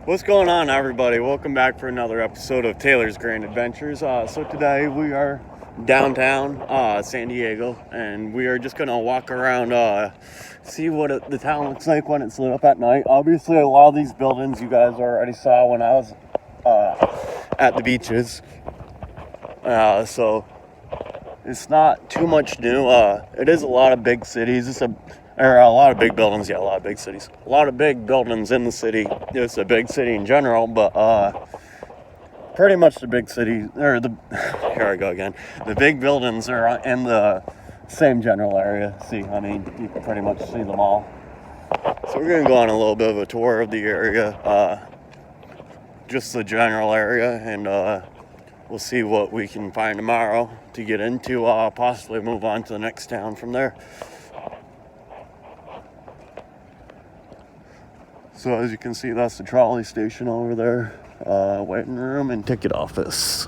What's going on, everybody? Welcome back for another episode of Taylor's Grand Adventures. So today we are downtown San Diego, and we are just gonna walk around, see what the town looks like when it's lit up at night. Obviously, a lot of these buildings you guys already saw when I was at the beaches, so it's not too much new. It is a lot of big cities. A lot of big buildings. Yeah, a lot of big cities. A lot of big buildings in the city. It's a big city in general, but pretty much the big city, or the, here I go again. The big buildings are in the same general area. See, I mean, you can pretty much see them all. So we're going to go on a little bit of a tour of the area, just the general area, and we'll see what we can find tomorrow to get into, possibly move on to the next town from there. So as you can see, that's the trolley station over there, waiting room and ticket office.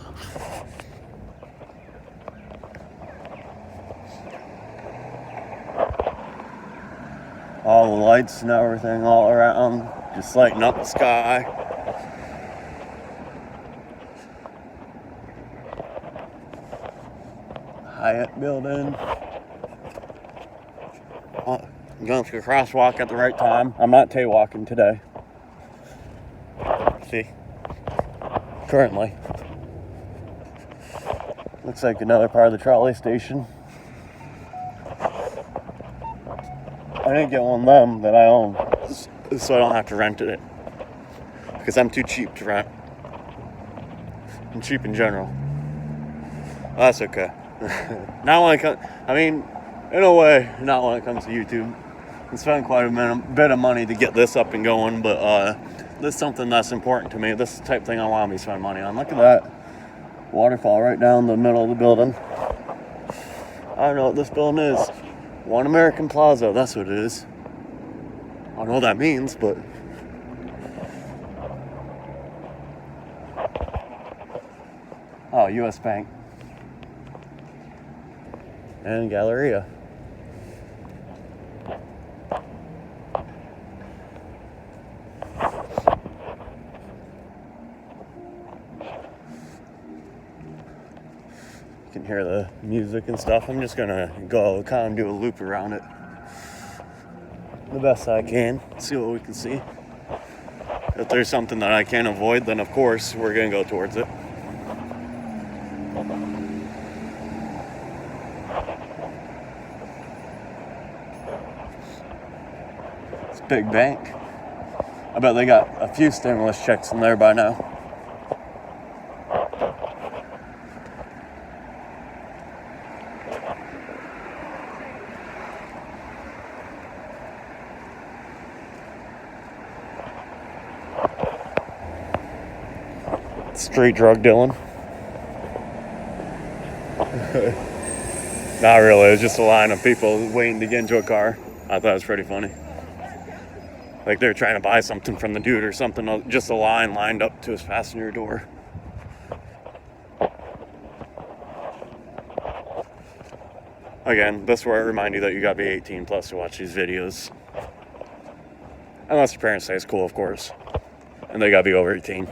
All the lights and everything all around, just lighting up the sky. Hyatt building. I'm going through a crosswalk at the right time. I'm not jaywalking today. See? Currently. Looks like another part of the trolley station. I didn't get one of them that I own, so I don't have to rent it. Because I'm too cheap to rent. I'm cheap in general. That's okay. Not when it comes, I mean, in a way, not when it comes to YouTube. I spent quite a bit of money to get this up and going, but this is something that's important to me. This is the type of thing I want to spend money on. Look at that waterfall right down the middle of the building. I don't know what this building is. One American Plaza, that's what it is. I don't know what that means, but oh, U.S. Bank and Galleria. You can hear the music and stuff. I'm just gonna go kind of do a loop around it the best I can, see what we can see. If there's something that I can't avoid, then of course we're gonna go towards it. It's a big bank. I bet they got a few stimulus checks in there by now. Street drug dealing. Not really, it was just a line of people waiting to get into a car. I thought it was pretty funny. Like they were trying to buy something from the dude or something, just a line lined up to his passenger door. Again, this is where I remind you that you gotta be 18 plus to watch these videos. Unless your parents say it's cool, of course. And they gotta be over 18.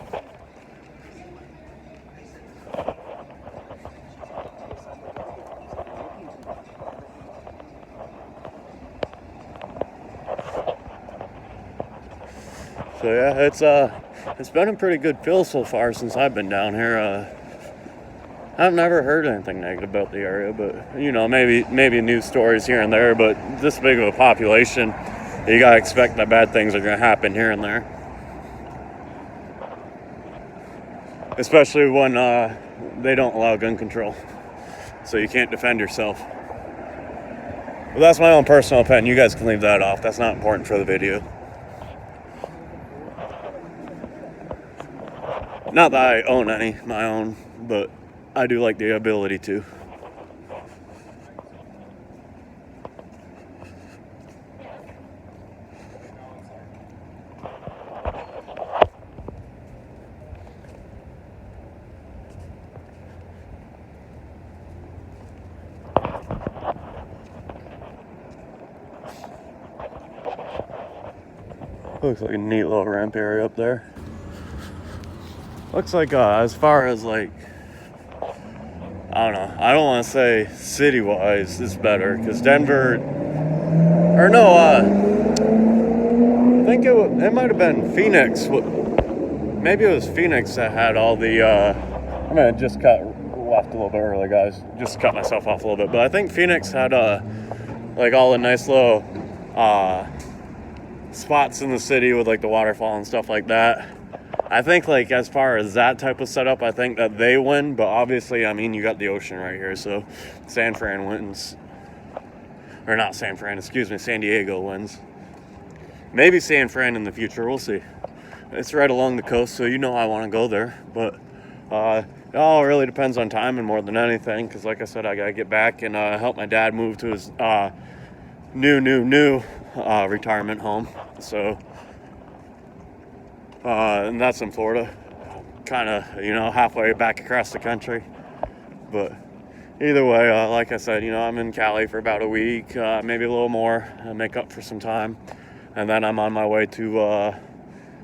So yeah, it's been a pretty good feel so far since I've been down here. I've never heard anything negative about the area, but you know, maybe news stories here and there. But this big of a population, you gotta expect that bad things are gonna happen here and there. Especially when they don't allow gun control, so you can't defend yourself. Well, that's my own personal opinion. You guys can leave that off. That's not important for the video. Not that I own any, my own, but I do like the ability to. Looks like a neat little ramp area up there. looks like as far as like, I don't know, I don't want to say city wise it's better, because Denver, or no, I think it might have been Phoenix. Maybe it was Phoenix that had all the I'm gonna just left a little bit early, guys, just cut myself off a little bit, but I think Phoenix had like all the nice little spots in the city with like the waterfall and stuff like that. I think like as far as that type of setup, I think that they win, but obviously, I mean, you got the ocean right here, so San Fran wins. Or not San Fran, excuse me, San Diego wins. Maybe San Fran in the future, we'll see. It's right along the coast, so you know I want to go there, but it all really depends on timing more than anything, because like I said, I gotta get back and help my dad move to his new retirement home. So and that's in Florida, kind of, halfway back across the country. But either way, like I said, I'm in Cali for about a week, maybe a little more, make up for some time, and then I'm on my way to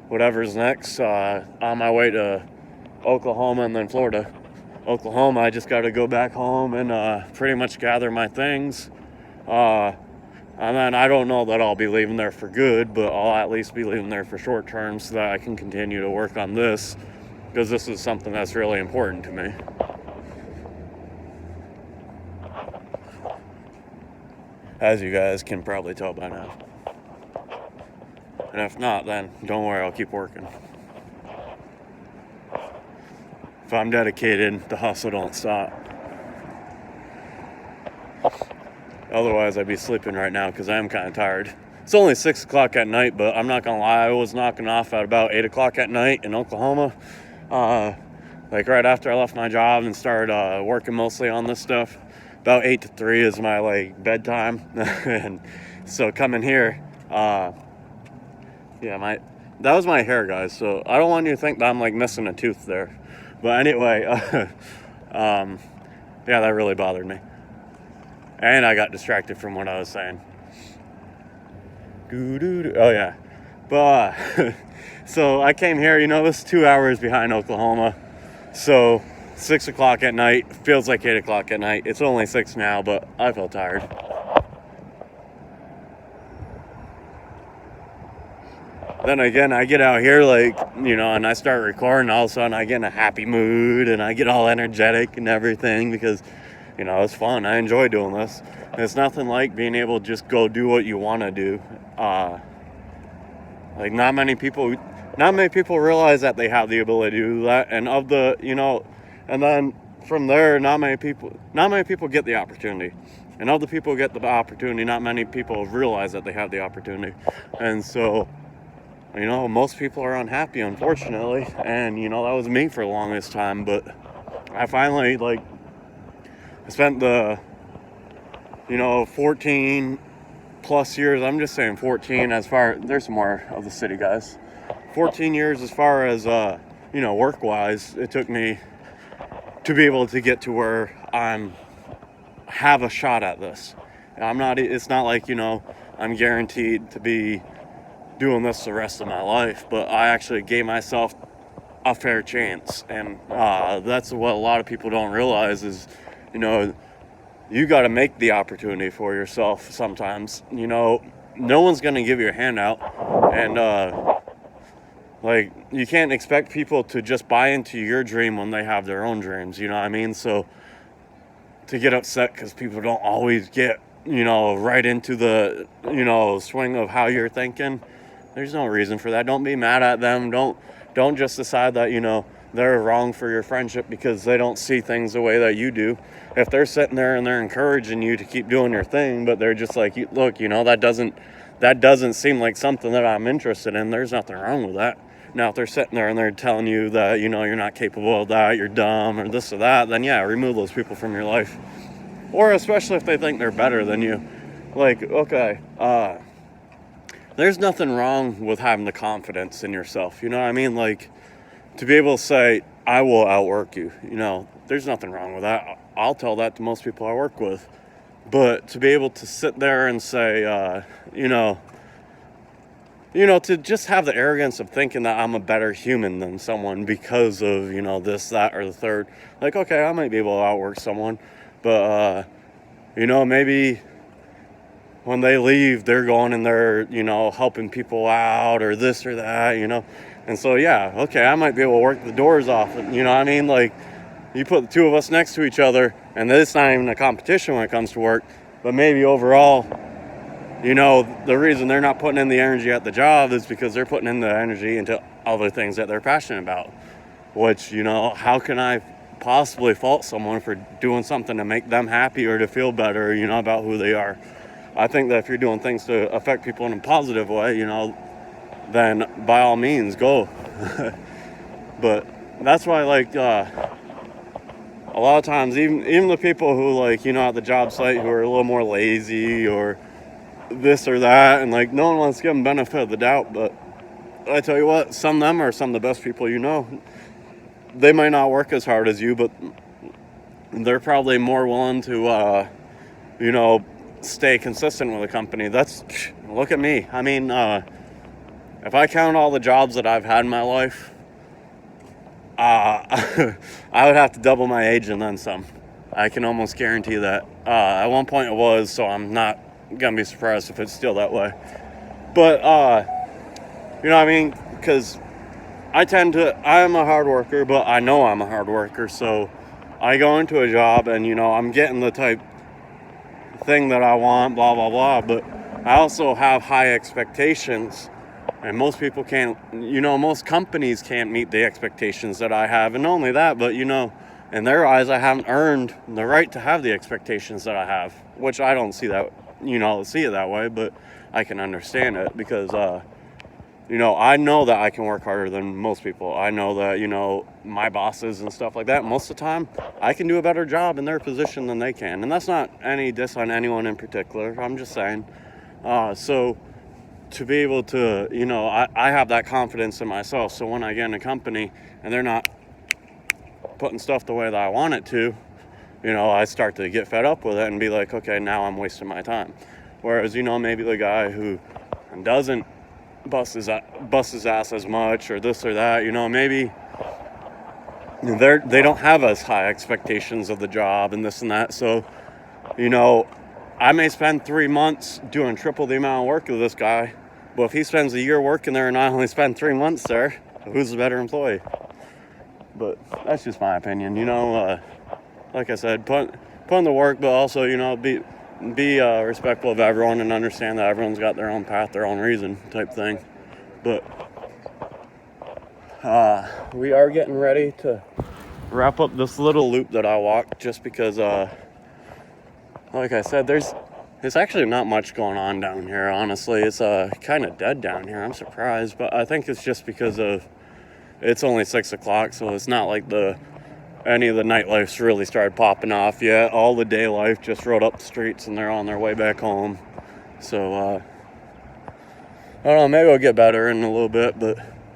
whatever's next, on my way to Oklahoma and then Florida. Oklahoma, I just got to go back home and pretty much gather my things. And then I don't know that I'll be leaving there for good, but I'll at least be leaving there for short term so that I can continue to work on this, because this is something that's really important to me. As you guys can probably tell by now. And if not, then don't worry, I'll keep working. If I'm dedicated, the hustle don't stop. Otherwise, I'd be sleeping right now because I am kind of tired. It's only 6 o'clock at night, but I'm not going to lie, I was knocking off at about 8 o'clock at night in Oklahoma. Like right after I left my job and started working mostly on this stuff. About 8 to 3 is my like bedtime. And so coming here, that was my hair, guys. So I don't want you to think that I'm like missing a tooth there. But anyway, yeah, that really bothered me. And I got distracted from what I was saying. Oh, yeah. But, so I came here, this is 2 hours behind Oklahoma. So, 6 o'clock at night, feels like 8 o'clock at night. It's only 6 now, but I feel tired. Then again, I get out here, and I start recording, all of a sudden I get in a happy mood, and I get all energetic and everything, because it's fun. I enjoy doing this. It's nothing like being able to just go do what you want to do. Not many people realize that they have the ability to do that. And and then from there, not many people get the opportunity. And of the people who get the opportunity, not many people realize that they have the opportunity. And so, most people are unhappy, unfortunately. And, that was me for the longest time. But I finally, I spent the, 14 plus years, I'm just saying 14 there's some more of the city, guys. 14 years as far as, work-wise, it took me to be able to get to where have a shot at this. It's not like, I'm guaranteed to be doing this the rest of my life, but I actually gave myself a fair chance. And that's what a lot of people don't realize is, you got to make the opportunity for yourself sometimes. No one's going to give you a handout. And, you can't expect people to just buy into your dream when they have their own dreams, you know what I mean? So, to get upset because people don't always get, right into the, swing of how you're thinking, there's no reason for that. Don't be mad at them. Don't just decide that, they're wrong for your friendship because they don't see things the way that you do. If they're sitting there and they're encouraging you to keep doing your thing, but they're just like, look, that doesn't seem like something that I'm interested in, there's nothing wrong with that. Now, if they're sitting there and they're telling you that, you're not capable of that, you're dumb or this or that, then yeah, remove those people from your life. Or especially if they think they're better than you. There's nothing wrong with having the confidence in yourself, you know what I mean? To be able to say, I will outwork you, there's nothing wrong with that. I'll tell that to most people I work with. But to be able to sit there and say, to just have the arrogance of thinking that I'm a better human than someone because of, this, that, or the third. Like, okay, I might be able to outwork someone, but, maybe when they leave, they're going and they're, helping people out or this or that, And so, yeah, okay, I might be able to work the doors off. You know what I mean? Like, you put the two of us next to each other, and it's not even a competition when it comes to work, but maybe overall, the reason they're not putting in the energy at the job is because they're putting in the energy into other things that they're passionate about, which, how can I possibly fault someone for doing something to make them happy or to feel better, about who they are? I think that if you're doing things to affect people in a positive way, then by all means go. But that's why, like, a lot of times, even the people who, like, at the job site who are a little more lazy or this or that, and like no one wants to give them benefit of the doubt, but I tell you what, some of them are some of the best people They might not work as hard as you, but they're probably more willing to stay consistent with a company. Look at me. I mean, if I count all the jobs that I've had in my life, I would have to double my age and then some. I can almost guarantee that. At one point it was, so I'm not gonna be surprised if it's still that way. But because I'm a hard worker, but I know I'm a hard worker, so I go into a job and I'm getting the type thing that I want, blah blah blah, but I also have high expectations, and most people can't, most companies can't meet the expectations that I have. And not only that, but in their eyes, I haven't earned the right to have the expectations that I have, which I don't see it that way, but I can understand it because, I know that I can work harder than most people. I know that, my bosses and stuff like that, most of the time, I can do a better job in their position than they can. And that's not any diss on anyone in particular. I'm just saying. So to be able to, I have that confidence in myself. So when I get in a company and they're not putting stuff the way that I want it to, I start to get fed up with it and be like, okay, now I'm wasting my time. Whereas, maybe the guy who doesn't bust his ass as much or this or that, maybe they don't have as high expectations of the job and this and that. So, I may spend 3 months doing triple the amount of work of this guy, but if he spends a year working there and I only spend 3 months there, who's the better employee? But that's just my opinion. Like I said, put in the work, but also, be respectful of everyone and understand that everyone's got their own path, their own reason type thing. But we are getting ready to wrap up this little loop that I walked, just because, like I said, there's actually not much going on down here, honestly. It's kind of dead down here. I'm surprised, but I think it's just because it's only 6 o'clock, so it's not like any of the nightlife's really started popping off yet. All the day life just rode up the streets and they're on their way back home. So, I don't know, maybe it'll get better in a little bit, but